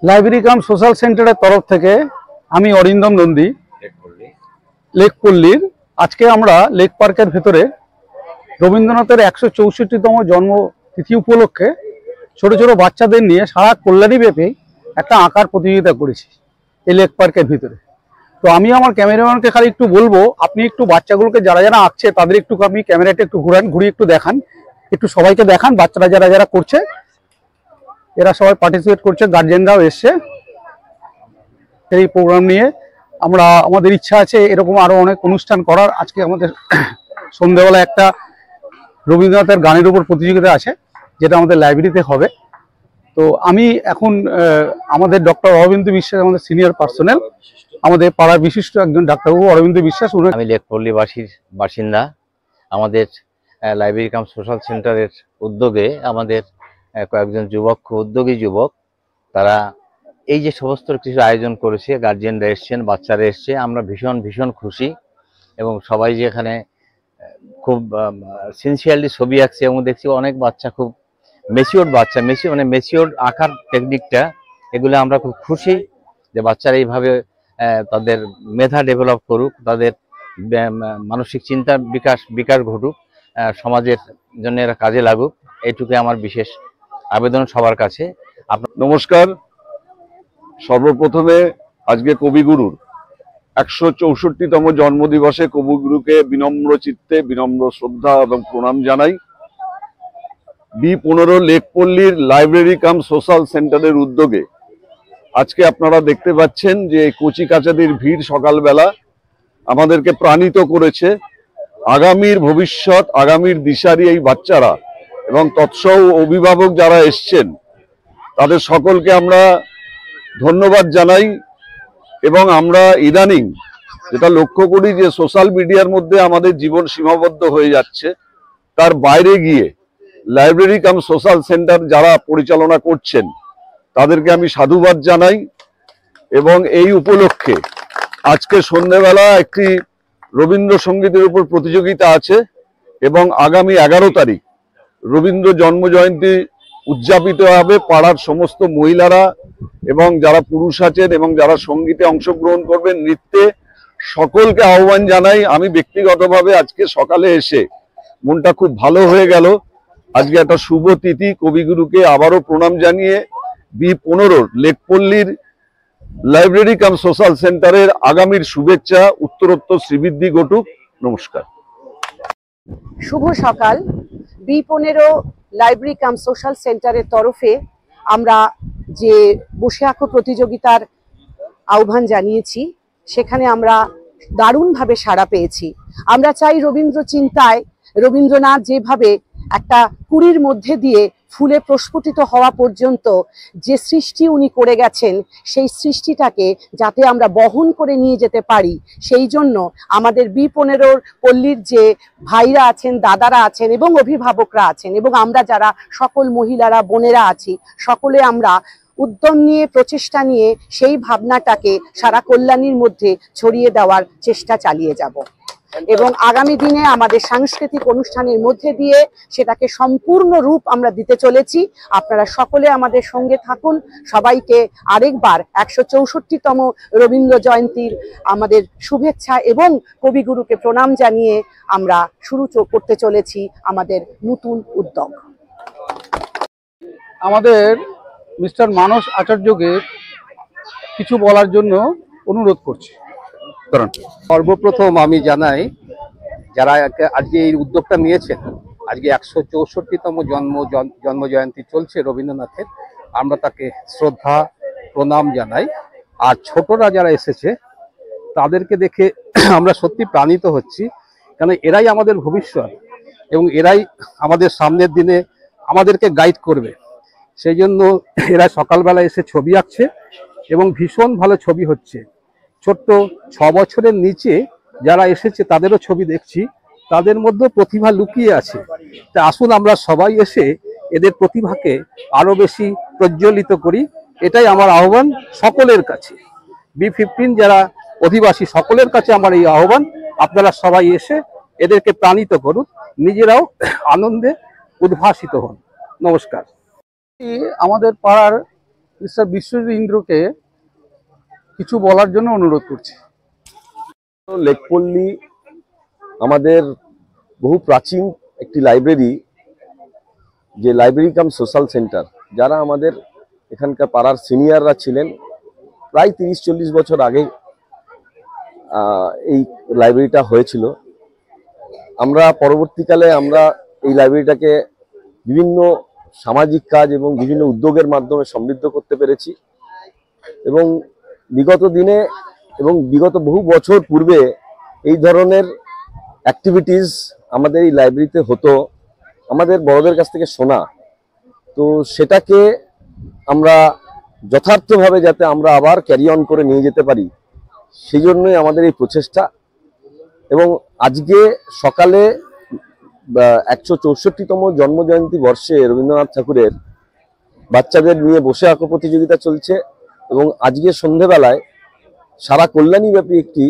Library কাম social সেন্টারের তরফ থেকে আমি অরিন্দম নন্দী, লেক পল্লীর আজকে আমরা লেক পার্কের ভেতরে রবীন্দ্রনাথের 164তম জন্মতিথি উপলক্ষে ছোট ছোট বাচ্চাদের নিয়ে সারা কল্যাণী ব্যাপী একটা আঁকার প্রতিযোগিতা করেছি এই লেক পার্কের ভিতরে। তো আমি আমার ক্যামেরাম্যানকে খালি একটু বলবো, আপনি একটু বাচ্চাগুলোকে যারা যারা আঁকছে তাদের একটু আপনি ক্যামেরাটা একটু ঘুরিয়ে একটু দেখান, একটু সবাইকে দেখান বাচ্চারা যারা যারা করছে। এরা সবাই পার্টিসিপেট করছে, গার্জেনরাও এসছে এই প্রোগ্রাম নিয়ে। আমাদের ইচ্ছা আছে এরকম আরো অনেক অনুষ্ঠান করার। আজকে আমাদের সন্ধ্যাবেলা একটা রবীন্দ্রনাথের গানের উপর প্রতিযোগিতা আছে, যেটা আমাদের লাইব্রেরিতে হবে। তো আমি এখন আমাদের ডক্টর অরবিন্দ বিশ্বাস, আমাদের সিনিয়র পার্সোনাল, আমাদের পাড়ার বিশিষ্ট একজন ডাক্তারবাবু অরবিন্দ বিশ্বাস। আমি লেকপল্লীবাসীর বাসিন্দা। আমাদের লাইব্রেরি কাম সোশ্যাল সেন্টারের উদ্যোগে আমাদের কয়েকজন উদ্যোগী যুবক, তারা এই যে সমস্ত কিছু আয়োজন করেছে, গার্জিয়ানরা এসছেন, বাচ্চারা এসছে, আমরা ভীষণ ভীষণ খুশি। এবং সবাই যে এখানে খুব সিনসিয়ারলি ছবি আঁকছে এবং দেখছি অনেক বাচ্চা খুব মেচিওর বাচ্চা, মেচিওর আঁকার টেকনিকটা, এগুলো আমরা খুব খুশি যে বাচ্চারা এইভাবে তাদের মেধা ডেভেলপ করুক, তাদের মানসিক চিন্তার বিকাশ ঘটুক, সমাজের জন্য এরা কাজে লাগুক, এইটুকু আমার বিশেষ আবেদন সবার কাছে। নমস্কার। সর্বপ্রথমে আজকে কবিগুরুর 164তম জন্মদিবসে কবিগুরুকে বিনম্র চিত্তে বিনম্র শ্রদ্ধা এবং প্রণাম জানাই। B15 লেকপল্লীর লাইব্রেরি কাম সোশ্যাল সেন্টারের উদ্যোগে আজকে আপনারা দেখতে পাচ্ছেন যে কচি কাচাদের ভিড় সকালবেলা আমাদেরকে প্রাণিত করেছে। আগামীর ভবিষ্যৎ, আগামীর দিশারি এই বাচ্চারা এবং তৎসহ অভিভাবক যারা এসছেন তাদের সকলকে আমরা ধন্যবাদ জানাই। এবং আমরা ইদানিং যেটা লক্ষ্য করি যে সোশ্যাল মিডিয়ার মধ্যে আমাদের জীবন সীমাবদ্ধ হয়ে যাচ্ছে, তার বাইরে গিয়ে লাইব্রেরি কাম সোশ্যাল সেন্টার যারা পরিচালনা করছেন তাদেরকে আমি সাধুবাদ জানাই। এবং এই উপলক্ষে আজকে সন্ধ্যেবেলা একটি রবীন্দ্রসঙ্গীতের উপর প্রতিযোগিতা আছে এবং আগামী 11 তারিখ রবীন্দ্র জন্মজয়ন্তী উদযাপিত হবে। পাড়ার সমস্ত মহিলারা এবং যারা পুরুষ আছেন এবং যারা সঙ্গীতে অংশগ্রহণ করবেন, নৃত্যে, সকলকে আহ্বান জানাই। আমি ব্যক্তিগতভাবে আজকে সকালে এসে মনটা খুব ভালো হয়ে গেল। আজকে একটা শুভ তিথি, কবিগুরুকে আবারও প্রণাম জানিয়ে B15 লেকপল্লীর লাইব্রেরি কাম সোশ্যাল সেন্টারের আগামীর শুভেচ্ছা, উত্তরোত্তর শ্রীবৃদ্ধি ঘটুক। নমস্কার। শুভ সকাল। B15 লাইব্রেরি কাম সোশ্যাল সেন্টারের তরফে আমরা যে বসে আঁকো প্রতিযোগিতার আহ্বান জানিয়েছি, সেখানে আমরা দারুণভাবে সাড়া পেয়েছি। আমরা চাই রবীন্দ্র চিন্তায় রবীন্দ্রনাথ যেভাবে একটা কুড়ির মধ্যে দিয়ে ফুলে প্রস্ফুটিত হওয়া পর্যন্ত যে সৃষ্টি উনি করে গেছেন, সেই সৃষ্টিটাকে যাতে আমরা বহন করে নিয়ে যেতে পারি, সেই জন্য আমাদের B15 পল্লীর যে ভাইরা আছেন, দাদারা আছেন এবং অভিভাবকরা আছেন এবং আমরা যারা সকল মহিলারা, বোনেরা আছি, সকলে আমরা উদ্যম নিয়ে, প্রচেষ্টা নিয়ে সেই ভাবনাটাকে সারা কল্যাণীর মধ্যে ছড়িয়ে দেওয়ার চেষ্টা চালিয়ে যাব। এবং আগামী দিনে আমাদের সাংস্কৃতিক অনুষ্ঠানের মধ্যে দিয়ে সেটাকে সম্পূর্ণ রূপ আমরা দিতে চলেছি। আপনারা সকলে আমাদের সঙ্গে থাকুন। সবাইকে আরেকবার 164তম রবীন্দ্র জয়ন্তীর আমাদের শুভেচ্ছা এবং কবিগুরুকে প্রণাম জানিয়ে আমরা শুরু করতে চলেছি আমাদের নতুন উদ্যোগ। আমাদের মিস্টার মানস আচার্যকে কিছু বলার জন্য অনুরোধ করছি। সর্বপ্রথম আমি জানাই যারা আজকে এই উদ্যোগটা নিয়েছেন, আজকে 164তম জন্মজয়ন্তী চলছে রবীন্দ্রনাথের, আমরা তাকে শ্রদ্ধা প্রণাম জানাই। আর ছোটরা যারা এসেছে তাদেরকে দেখে আমরা সত্যি প্রাণিত হচ্ছি, কারণ এরাই আমাদের ভবিষ্যৎ এবং এরাই আমাদের সামনের দিনে আমাদেরকে গাইড করবে। সেই জন্য এরা সকালবেলা এসে ছবি আঁকছে এবং ভীষণ ভালো ছবি হচ্ছে। ছোট্ট 6 বছরের নিচে যারা এসেছে তাদেরও ছবি দেখছি, তাদের মধ্যে প্রতিভা লুকিয়ে আছে। তা আসুন আমরা সবাই এসে এদের প্রতিভাকে আরো বেশি প্রজ্বলিত করি, এটাই আমার আহ্বান সকলের কাছে। B15 যারা অধিবাসী সকলের কাছে আমার এই আহ্বান, আপনারা সবাই এসে এদেরকে প্রাণিত করুন, নিজেরাও আনন্দে উদ্ভাসিত হন। নমস্কার। আমাদের পাড়ার মিস্টার বিশ্বজিৎ ইন্দ্রকে কিছু বলার জন্য অনুরোধ করছি। লেকপল্লী আমাদের বহু প্রাচীন একটি লাইব্রেরি, যে লাইব্রেরি কাম সোশ্যাল সেন্টার, যারা আমাদের এখানকার পাড়ার সিনিয়ররা ছিলেন প্রায় 30-40 বছর আগে এই লাইব্রেরিটা হয়েছিল। আমরা পরবর্তীকালে এই লাইব্রেরিটাকে বিভিন্ন সামাজিক কাজ এবং বিভিন্ন উদ্যোগের মাধ্যমে সমৃদ্ধ করতে পেরেছি। এবং বিগত দিনে এবং বিগত বহু বছর পূর্বে এই ধরনের অ্যাক্টিভিটিস আমাদের এই লাইব্রেরিতে হতো, আমাদের বড়দের কাছ থেকে শোনা। তো সেটাকে আমরা যথার্থভাবে যাতে আমরা আবার ক্যারি অন করে নিয়ে যেতে পারি, সেই জন্যই আমাদের এই প্রচেষ্টা। এবং আজকে সকালে 164তম জন্মজয়ন্তী বর্ষে রবীন্দ্রনাথ ঠাকুরের বাচ্চাদের নিয়ে বসে আঁকো প্রতিযোগিতা চলছে। এবং আজকে সন্ধেবেলায় সারা কল্যাণীব্যাপী একটি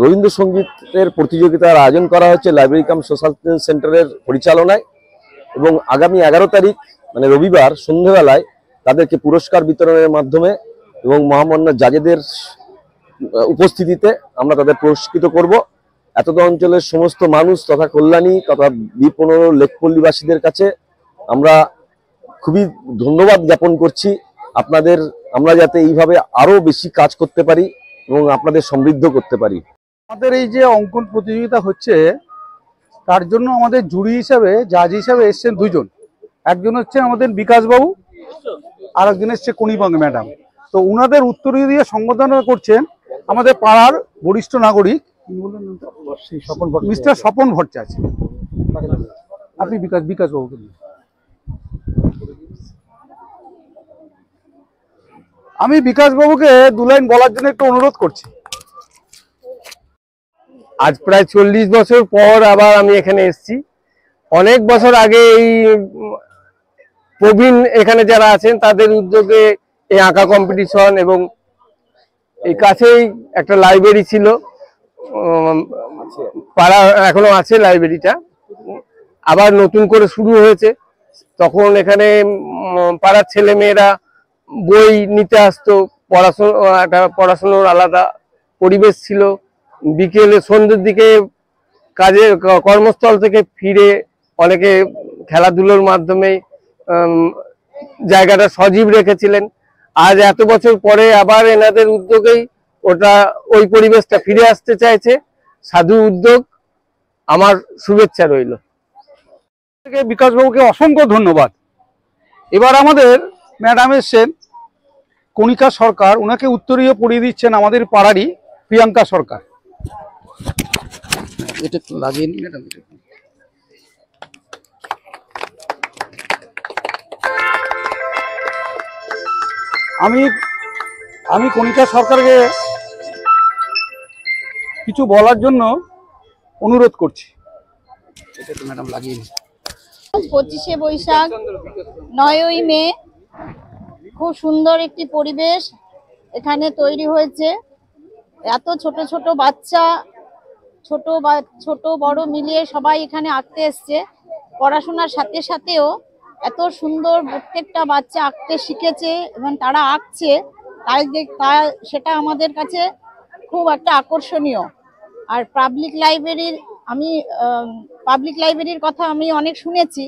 রবীন্দ্রসঙ্গীতের প্রতিযোগিতার আয়োজন করা হচ্ছে লাইব্রেরি কাম সোশ্যাল সেন্টারের পরিচালনায়। এবং আগামী 11 তারিখ মানে রবিবার সন্ধেবেলায় তাদেরকে পুরস্কার বিতরণের মাধ্যমে এবং মহামান্য জাজেদের উপস্থিতিতে আমরা তাদের পুরস্কৃত করব। এতদ অঞ্চলের সমস্ত মানুষ তথা কল্যাণী তথা B15 লেকপল্লীবাসীদের কাছে আমরা খুবই ধন্যবাদ জ্ঞাপন করছি আপনাদের। আমরা যাতে এইভাবে আরো বেশি কাজ করতে পারি এবং আপনাদের সমৃদ্ধ করতে পারি। আমাদের এই যে অঙ্কন প্রতিযোগিতা হচ্ছে, তার জন্য আমাদের জুরি হিসাবে জাজ হিসাবে এসছেন দুজন। একজন হচ্ছে আমাদের বিকাশবাবু, আর একজন এসছে কণিবাং ম্যাডাম। তো উনাদের উত্তরীয় দিয়ে সংবর্ধনা করছেন আমাদের পাড়ার বরিষ্ঠ নাগরিক মিস্টার স্বপন ভট্টাচার্য। আপনি বিকাশবাবুকে দিন। আমি বিকাশবাবুকে 2 লাইন বলার জন্য একটু অনুরোধ করছি। আজ প্রায় 40 বছর পর আবার আমি এখানে এসেছি। অনেক বছর আগে এই প্রবীণ এখানে যারা আছেন তাদের উদ্যোগে এই আঁকা কম্পিটিশন, এবং এই কাছেই একটা লাইব্রেরি ছিল, পাড়া এখনো আছে লাইব্রেরিটা, আবার নতুন করে শুরু হয়েছে। তখন এখানে পাড়ার ছেলে মেয়েরা বই নিতে আসতো, পড়াশোনার আলাদা পরিবেশ ছিল। বিকেলে সন্ধ্যের দিকে কর্মস্থল থেকে ফিরে অনেকে খেলাধুলোর মাধ্যমে জায়গাটা সজীব রেখেছিলেন। আজ এত বছর পরে আবার এনাদের উদ্যোগেই ওই পরিবেশটা ফিরে আসতে চাইছে। সাধু উদ্যোগ, আমার শুভেচ্ছা রইল। বিকাশবাবুকে অসংখ্য ধন্যবাদ। এবার আমাদের ম্যাডাম এসছেন কণিকা সরকার, ওনাকে উত্তরীয় পড়িয়ে দিচ্ছেন আমাদের পাড়ারই প্রিয়াঙ্কা সরকার। এটা একটু লাগিয়ে নিন ম্যাডাম। আমি কণিকা সরকারকে কিছু বলার জন্য অনুরোধ করছি। এটা একটু ম্যাডাম লাগিয়ে নিন। 25শে বৈশাখ 9ই মে খুব সুন্দর একটি পরিবেশ এখানে তৈরি হয়েছে। এত ছোট ছোট বাচ্চা, ছোট বড় মিলিয়ে সবাই এখানে আঁকতে এসছে। পড়াশোনার সাথে সাথেও এত সুন্দর প্রত্যেকটা বাচ্চা আঁকতে শিখেছে এবং তারা আঁকছে, সেটা আমাদের কাছে খুব একটা আকর্ষণীয়। আর পাবলিক লাইব্রেরির কথা আমি অনেক শুনেছি।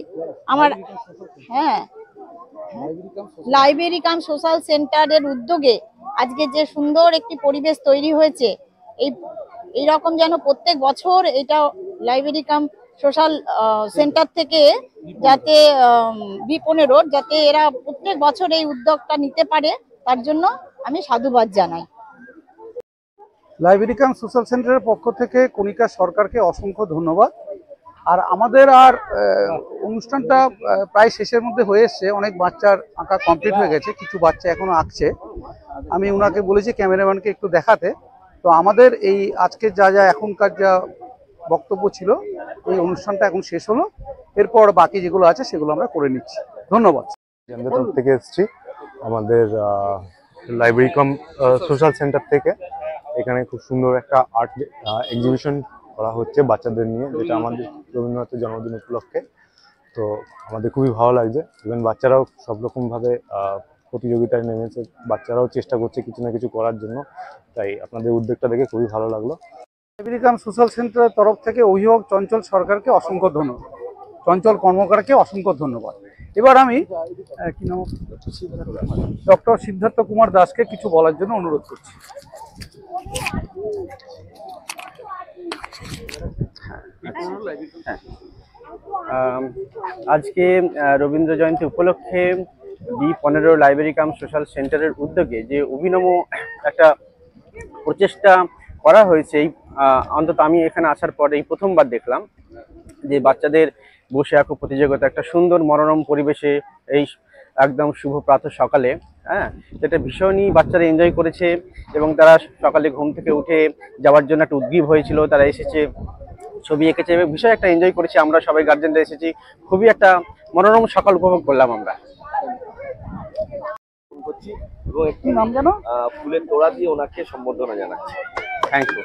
লাইব্রেরি কাম সোশ্যাল সেন্টারের উদ্যোগে আজকে যে সুন্দর একটি পরিবেশ তৈরি হয়েছে, এইরকম যেন প্রত্যেক বছর এটা লাইব্রেরি কাম সোশ্যাল সেন্টার থেকে যাতে B15 যাতে এরা প্রত্যেক বছর এই উদ্যোগটা নিতে পারে, তার জন্য আমি সাধুবাদ জানাই। লাইব্রেরি কাম সোশ্যাল সেন্টারের পক্ষ থেকে কণিকা সরকারকে অসংখ্য ধন্যবাদ। আর আমাদের অনুষ্ঠানটা প্রায় শেষের মধ্যে হয়ে এসছে। অনেক বাচ্চার আঁকা কমপ্লিট হয়ে গেছে, কিছু বাচ্চা এখনো আঁকছে। আমি ওনাকে বলেছি ক্যামেরাম্যানকে একটু দেখাতে। তো আমাদের এই আজকে যা এখনকার যা বক্তব্য ছিল, এই অনুষ্ঠানটা এখন শেষ হলো। এরপর বাকি যেগুলো আছে সেগুলো আমরা করে নিচ্ছি। ধন্যবাদ। তরফ থেকে এসেছি আমাদের লাইব্রেরি কাম সোশ্যাল সেন্টার থেকে। এখানে খুব সুন্দর একটা আর্ট এক্সিবিশন করা হচ্ছে বাচ্চাদের নিয়ে, যেটা আমাদের রবীন্দ্রনাথের জন্মদিন উপলক্ষে। তো আমাদের খুবই ভালো লাগছে। ইভেন বাচ্চারাও সব রকমভাবে প্রতিযোগিতায় নেমেছে, বাচ্চারাও চেষ্টা করছে কিছু না কিছু করার জন্য। তাই আপনাদের উদ্যোগটা দেখে খুবই ভালো লাগলো। লাইব্রেরি কাম সোশ্যাল সেন্টারের তরফ থেকে অভিভাবক চঞ্চল সরকারকে অসংখ্য ধন্যবাদ, চঞ্চল কর্মকারকে অসংখ্য ধন্যবাদ। এবার আমি কি নাম, ডক্টর সিদ্ধার্থ কুমার দাসকে কিছু বলার জন্য অনুরোধ করছি। আজকে রবীন্দ্র জয়ন্তী উপলক্ষে B15 লাইব্রেরি কাম সোশ্যাল সেন্টারের উদ্যোগে যে অভিনব একটা প্রচেষ্টা করা হয়েছে, অন্তত আমি এখানে আসার পরে এই প্রথমবার দেখলাম যে বাচ্চাদের বসে আঁকো প্রতিযোগিতা একটা সুন্দর মনোরম পরিবেশে এই একদম শুভ প্রাতঃ সকালে, হ্যাঁ, যেটা ভীষণই বাচ্চারা এনজয় করেছে এবং তারা সকালে ঘুম থেকে উঠে যাওয়ার জন্য একটা উদ্গ্রীব হয়েছিল, তারা এসেছে, ছবি এঁকেছে এবং ভীষণ একটা এনজয় করেছি। আমরা সবাই গার্জেনরা এসেছি, খুবই একটা মনোরম সকাল উপভোগ করলাম আমরা। এবং একটি নাম জানো, ফুলের তোড়া দিয়ে ওনাকে সম্বর্ধনা জানাচ্ছি। Thank you.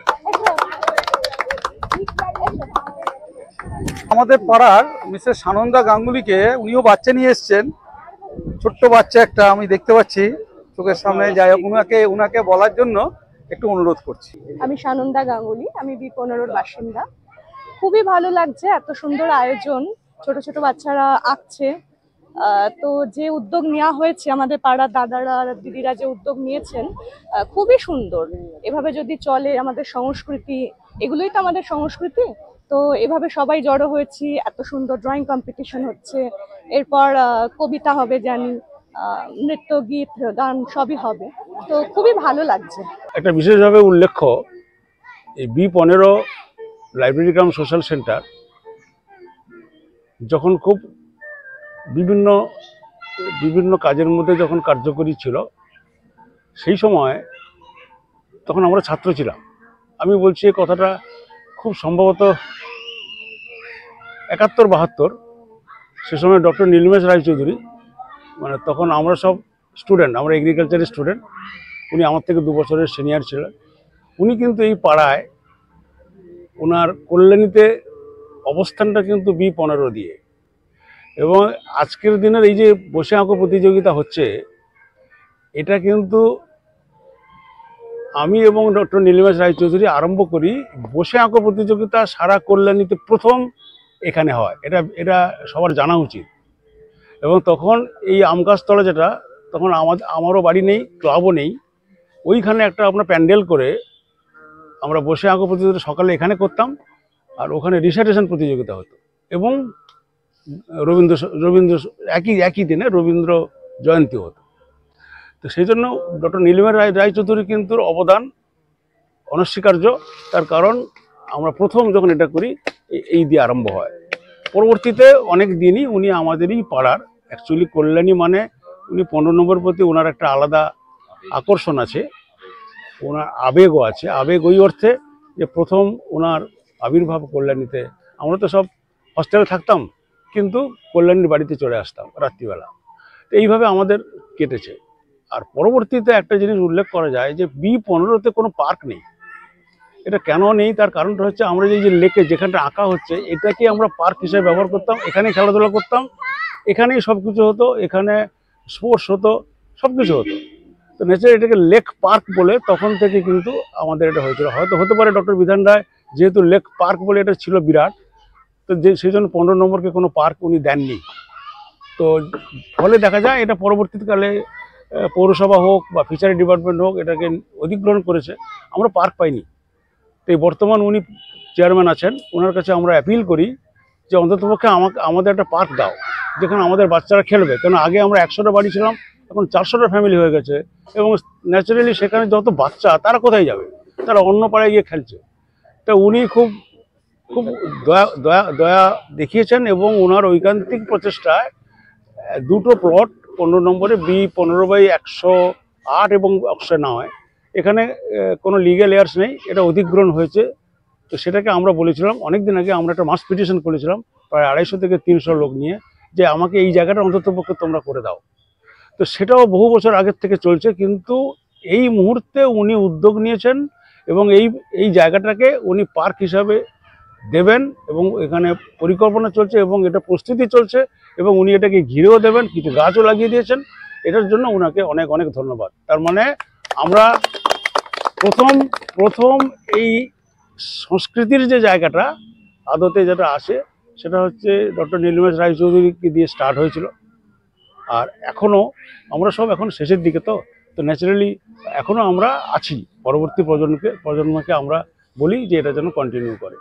আমাদের পাড়ার মিসেস সানন্দা গাঙ্গুলিকে, উনিও বাচ্চা নিয়ে এসছেন, ছোট্ট বাচ্চা একটা আমি দেখতে পাচ্ছি চোখের সামনে, যাই হোক উনাকে বলার জন্য একটু অনুরোধ করছি। আমি সানন্দা গাঙ্গুলি, আমি B15 বাসিন্দা। খুবই ভালো লাগছে, এত সুন্দর আয়োজন, ছোট ছোট বাচ্চারা আঁকছে। তো যে উদ্যোগ নেওয়া হয়েছে, আমাদের পাড়ার দাদারা দিদিরা যে উদ্যোগ নিয়েছেন, খুবই সুন্দর। এভাবে যদি চলে আমাদের সংস্কৃতি, এগুলোই তো আমাদের সংস্কৃতি। তো এভাবে সবাই জড়ো হয়েছি, এত সুন্দর ড্রয়িং কম্পিটিশন হচ্ছে, এরপর কবিতা হবে জানি, নৃত্য গীত গান সবই হবে। তো খুবই ভালো লাগছে। একটা বিশেষভাবে উল্লেখ্য, এই B15 লাইব্রেরি কাম সোশ্যাল সেন্টার যখন খুব বিভিন্ন কাজের মধ্যে যখন কার্যকরী ছিল, সেই সময় তখন আমরা ছাত্র ছিলাম। আমি বলছি এই কথাটা খুব সম্ভবত 71-72, সে সময় ডক্টর নীলমেশ রায়চৌধুরী, মানে তখন আমরা সব স্টুডেন্ট, আমরা এগ্রিকালচারের স্টুডেন্ট, উনি আমার থেকে 2 বছরের সিনিয়র ছিলেন। উনি কিন্তু এই পাড়ায় ওনার কল্যাণীতে অবস্থানটা কিন্তু B15 দিয়ে, এবং আজকের দিনের এই যে বসে আঁকো প্রতিযোগিতা হচ্ছে, এটা কিন্তু আমি এবং ডক্টর নীলমেশ রায়চৌধুরী আরম্ভ করি। বসে আঁকো প্রতিযোগিতা সারা কল্যাণীতে প্রথম এখানে হয়, এটা সবার জানা উচিত। এবং তখন এই আমগাছতলা, যেটা তখন আমারও বাড়ি নেই, ক্লাবও নেই, ওইখানে একটা আপনার প্যান্ডেল করে আমরা বসে আঁকো প্রতিযোগিতা সকালে এখানে করতাম, আর ওখানে রিসাইটেশন প্রতিযোগিতা হতো, এবং রবীন্দ্র একই দিনে রবীন্দ্র জয়ন্তী হতো। তো সেই জন্য ডক্টর নীলমেশ রায়চৌধুরী কিন্তু অবদান অনস্বীকার্য। তার কারণ আমরা প্রথম যখন এটা করি, এই দিয়ে আরম্ভ হয়। পরবর্তীতে অনেক দিনই উনি আমাদেরই পাড়ার, অ্যাকচুয়ালি কল্যাণী মানে উনি 15 নম্বর প্রতি ওনার একটা আলাদা আকর্ষণ আছে, ওনার আবেগও আছে। আবেগ ওই অর্থে যে প্রথম ওনার আবির্ভাব কল্যাণীতে। আমরা তো সব হস্টেলে থাকতাম, কিন্তু কল্যাণীর বাড়িতে চলে আসতাম রাত্রিবেলা। তো এইভাবে আমাদের কেটেছে। আর পরবর্তীতে একটা জিনিস উল্লেখ করা যায় যে B15-তে কোনো পার্ক নেই। এটা কেন নেই, তার কারণটা হচ্ছে আমরা যে লেকে যেখানটা আঁকা হচ্ছে, এটাকে আমরা পার্ক হিসেবে ব্যবহার করতাম, এখানেই খেলাধুলা করতাম, এখানেই সব কিছু হতো, এখানে স্পোর্টস হতো, সব কিছু হতো। তো ন্যাচারালি এটাকে লেক পার্ক বলে তখন থেকে কিন্তু আমাদের এটা হয়েছিল। হয়তো হতে পারে ডক্টর বিধান রায় যেহেতু লেক পার্ক বলে এটা ছিল বিরাট, তো সেই জন্য 15 নম্বরকে কোনো পার্ক উনি দেননি। তো ফলে দেখা যায় এটা পরবর্তীকালে পৌরসভা হোক বা ফিশারি ডিপার্টমেন্ট হোক এটাকে অধিগ্রহণ করেছে, আমরা পার্ক পাইনি। তো এই বর্তমান উনি চেয়ারম্যান আছেন, ওনার কাছে আমরা অ্যাপিল করি যে অন্ততপক্ষে আমাদের একটা পার্ক দাও, যেখানে আমাদের বাচ্চারা খেলবে। কেন আগে আমরা 100টা বাড়ি ছিলাম, এখন 400টা ফ্যামিলি হয়ে গেছে, এবং ন্যাচারালি সেখানে যত বাচ্চা তারা কোথায় যাবে, তারা অন্য পাড়ায় গিয়ে খেলছে। তা উনি খুব দয়া দেখিয়েছেন, এবং ওনার ঐকান্তিক প্রচেষ্টায় 2টো প্লট 15 নম্বরে B15/108 এবং 109, এখানে কোনো লিগ্যাল এয়ার্স নেই, এটা অধিগ্রহণ হয়েছে। তো সেটাকে আমরা বলেছিলাম অনেকদিন আগে, আমরা একটা মাস পিটিশন করেছিলাম প্রায় 250 থেকে 300 লোক নিয়ে, যে আমাকে এই জায়গাটা অন্ততপক্ষে তোমরা করে দাও। তো সেটাও বহু বছর আগের থেকে চলছে, কিন্তু এই মুহূর্তে উনি উদ্যোগ নিয়েছেন এবং এই জায়গাটাকে উনি পার্ক হিসাবে দেবেন, এবং এখানে পরিকল্পনা চলছে এবং এটা প্রস্তুতি চলছে, এবং উনি এটাকে ঘিরেও দেবেন, কিছু গাছও লাগিয়ে দিয়েছেন, এটার জন্য ওনাকে অনেক অনেক ধন্যবাদ। তার মানে আমরা প্রথম এই সংস্কৃতির যে জায়গাটা আদতে যেটা আসে সেটা হচ্ছে ডক্টর নীলমেশ রায়চৌধুরীকে দিয়ে স্টার্ট হয়েছিল। আর এখনও আমরা সব এখন শেষের দিকে, তো ন্যাচারালি এখনও আমরা আছি, পরবর্তী প্রজন্মকে আমরা বলি যে এটা যেন কন্টিনিউ করে।